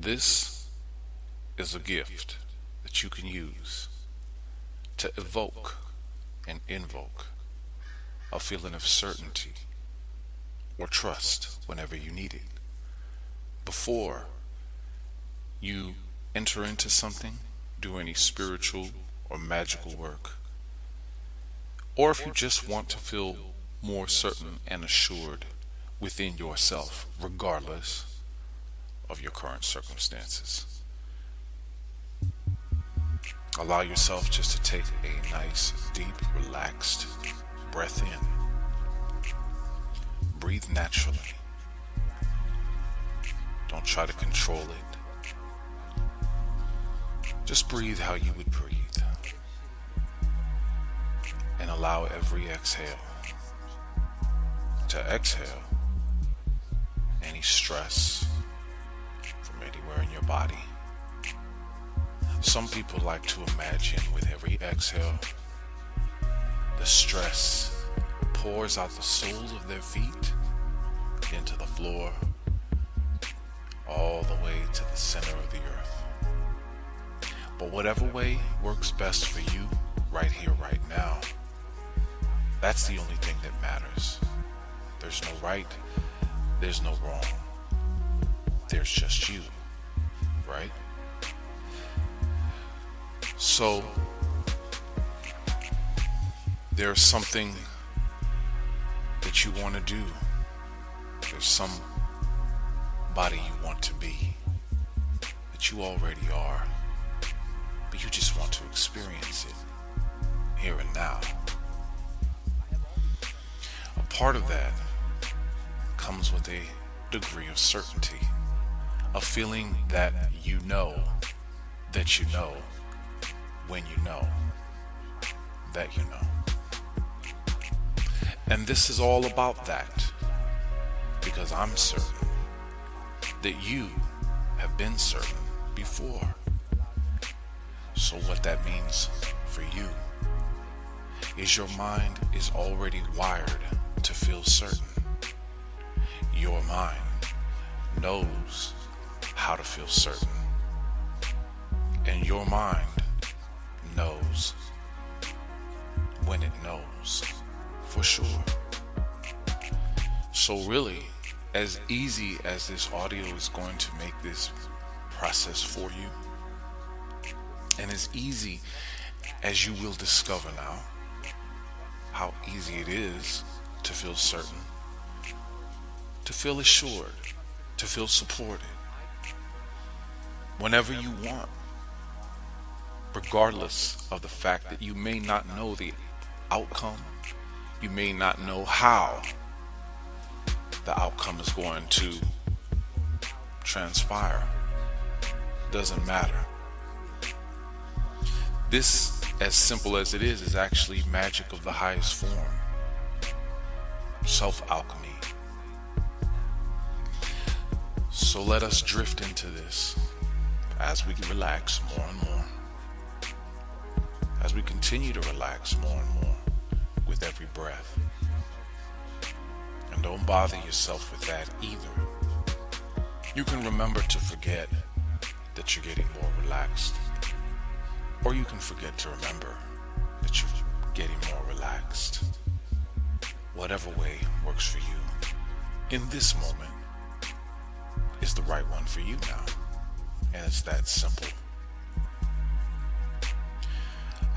This is a gift that you can use to evoke and invoke a feeling of certainty or trust whenever you need it. Before you enter into something, do any spiritual or magical work, or if you just want to feel more certain and assured within yourself, regardless of your current circumstances. Allow yourself just to take a nice, deep, relaxed breath in. Breathe naturally. Don't try to control it. Just breathe how you would breathe. And allow every exhale to exhale any stress from anywhere in your body. Some people like to imagine with every exhale, the stress pours out the soles of their feet into the floor, all the way to the center of the earth. But whatever way works best for you, right here, right now, that's the only thing that matters. There's no right, there's no wrong. There's just you, right? So, there's something that you want to do. There's somebody you want to be that you already are, but you just want to experience it here and now. A part of that comes with a degree of certainty, a feeling that you know when you know that you know. And this is all about that, because I'm certain that you have been certain before. So what that means for you is your mind is already wired to feel certain. Your mind knows how to feel certain. And your mind knows when it knows for sure. So really, as easy as this audio is going to make this process for you, and as easy as you will discover now how easy it is to feel certain, to feel assured, to feel supported, whenever you want, regardless of the fact that you may not know the outcome, you may not know how the outcome is going to transpire. Doesn't matter. This, as simple as it is actually magic of the highest form. Self-alchemy. So let us drift into this as we relax more and more. As we continue to relax more and more with every breath. And don't bother yourself with that either. You can remember to forget that you're getting more relaxed. Or you can forget to remember that you're getting more relaxed. Whatever way works for you in this moment is the right one for you now. And it's that simple.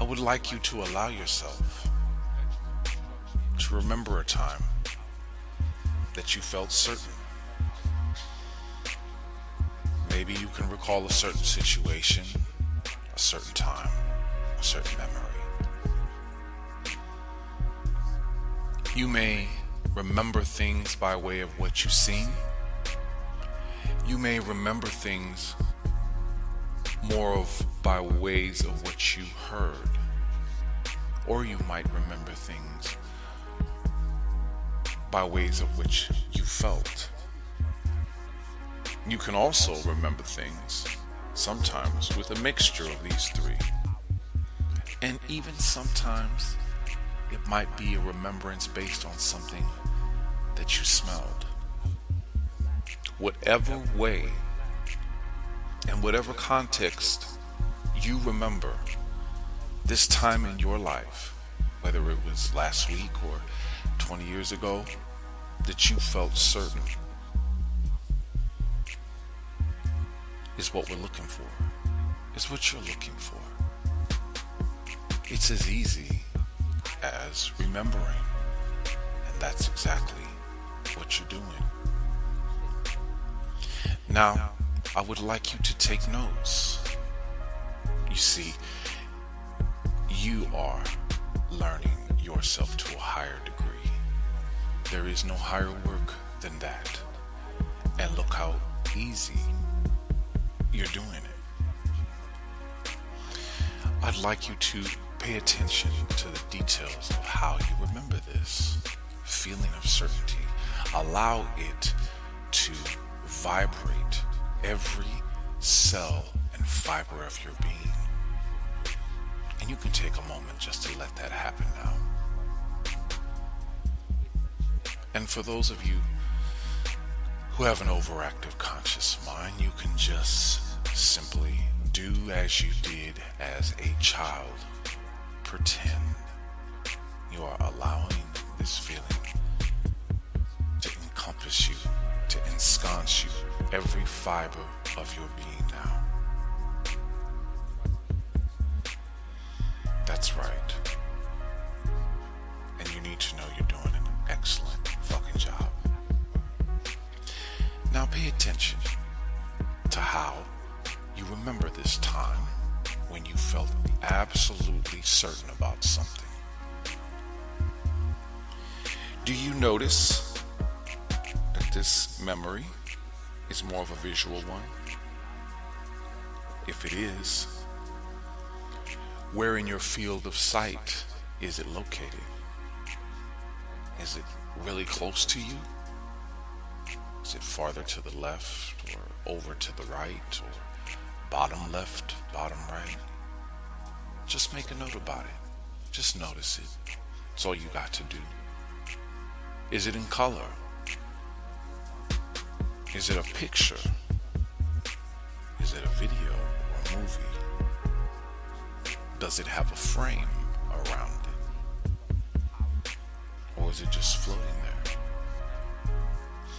I would like you to allow yourself to remember a time that you felt certain. Maybe you can recall a certain situation, a certain time, a certain memory. You may remember things by way of what you've seen. You may remember things more of by ways of what you heard. Or you might remember things by ways of which you felt. You can also remember things sometimes with a mixture of these three. And even sometimes it might be a remembrance based on something that you smelled. Whatever way in whatever context you remember this time in your life, whether it was last week or 20 years ago, that you felt certain, is what we're looking for, is what you're looking for. It's as easy as remembering, and that's exactly what you're doing. Now, I would like you to take notes. You see, you are learning yourself to a higher degree. There is no higher work than that. And look how easy you're doing it. I'd like you to pay attention to the details of how you remember this feeling of certainty. Allow it to vibrate every cell and fiber of your being. And you can take a moment just to let that happen now. And for those of you who have an overactive conscious mind, you can just simply do as you did as a child. Pretend you are allowing this feeling to encompass you, to ensconce you, every fiber of your being now. That's right. And you need to know you're doing an excellent fucking job. Now pay attention to how you remember this time when you felt absolutely certain about something. Do you notice that this memory is more of a visual one? If it is, where in your field of sight is it located? Is it really close to you? Is it farther to the left or over to the right or bottom left, bottom right? Just make a note about it. Just notice it. That's all you got to do. Is it in color? Is it a picture? Is it a video or a movie? Does it have a frame around it? Or is it just floating there?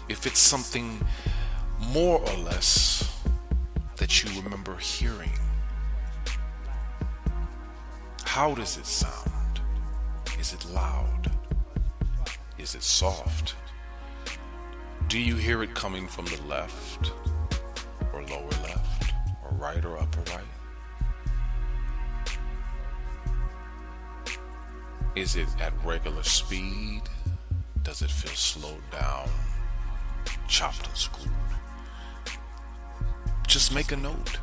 If it's something more or less that you remember hearing, how does it sound? Is it loud? Is it soft? Do you hear it coming from the left or lower left or right or upper right? Is it at regular speed? Does it feel slowed down, chopped and screwed? Just make a note.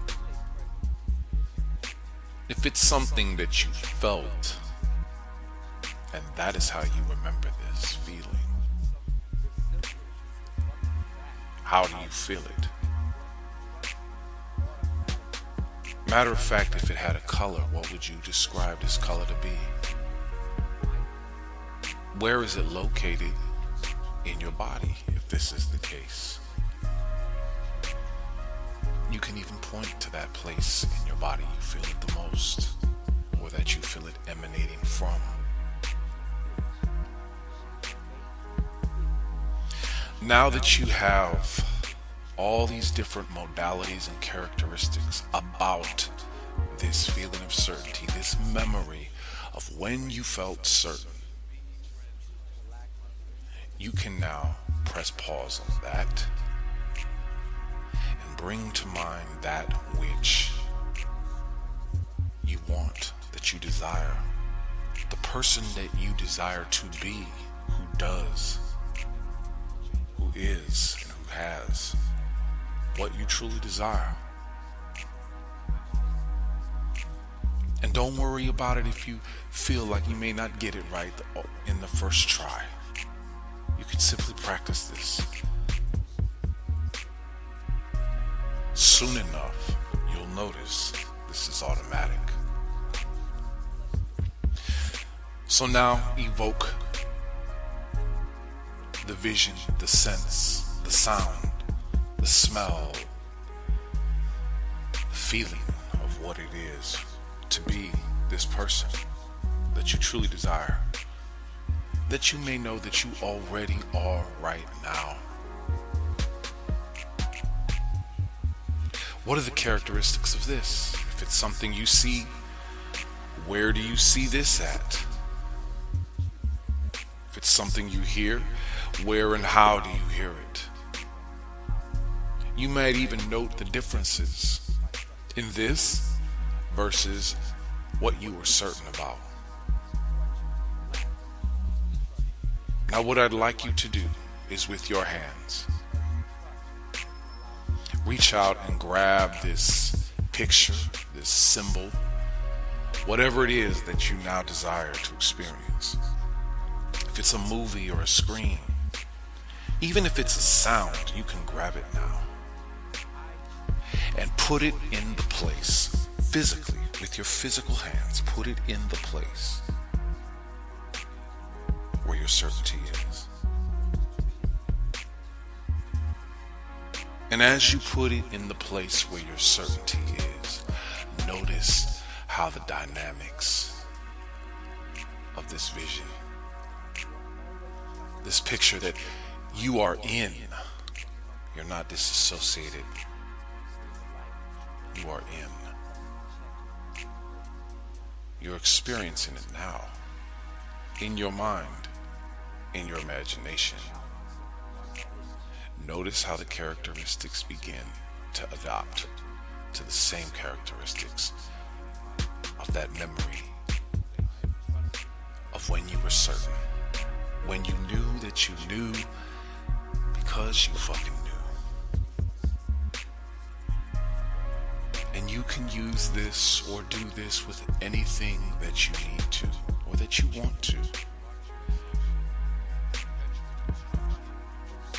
If it's something that you felt, and that is how you remember this feeling, how do you feel it? Matter of fact, if it had a color, what would you describe this color to be? Where is it located in your body, if this is the case? You can even point to that place in your body you feel it the most, or that you feel it emanating from. Now that you have all these different modalities and characteristics about this feeling of certainty, this memory of when you felt certain, you can now press pause on that and bring to mind that which you want, that you desire, the person that you desire to be, who does, who is, and who has what you truly desire. And don't worry about it if you feel like you may not get it right in the first try. You can simply practice this. Soon enough, you'll notice this is automatic. So now evoke the vision, the sense, the sound, the smell, feeling of what it is to be this person that you truly desire, that you may know that you already are right now. What are the characteristics of this? If it's something you see, where do you see this at? If it's something you hear, where and how do you hear it? You might even note the differences in this versus what you were certain about. Now, what I'd like you to do is, with your hands, reach out and grab this picture, this symbol, whatever it is that you now desire to experience. If it's a movie or a screen, even if it's a sound, you can grab it now and put it in the place physically with your physical hands. Put it in the place where your certainty is. And as you put it in the place where your certainty is, notice how the dynamics of this vision, this picture that you are in, you're not disassociated, you are in. You're experiencing it now, in your mind, in your imagination. Notice how the characteristics begin to adopt to the same characteristics of that memory of when you were certain, when you knew that you knew because you fucking knew. And you can use this or do this with anything that you need to or that you want to.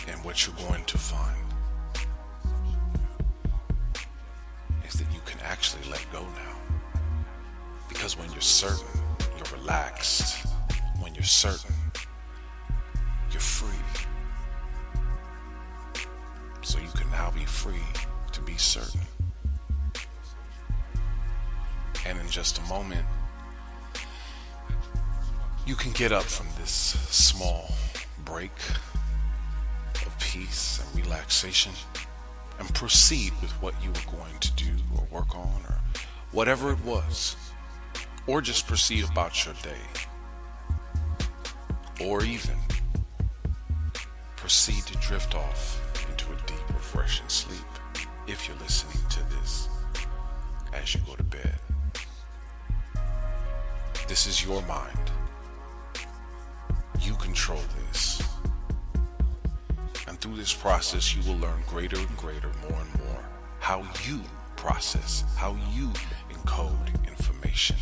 And what you're going to find is that you can actually let go now. Because when you're certain, you're relaxed. When you're certain, you're free. So you can now be free to be certain. And in just a moment, you can get up from this small break of peace and relaxation and proceed with what you were going to do or work on or whatever it was, or just proceed about your day, or even proceed to drift off into a deep, refreshing sleep if you're listening to this as you go to bed. This is your mind. You control this. And through this process, you will learn greater and greater, more and more, how you process, how you encode information.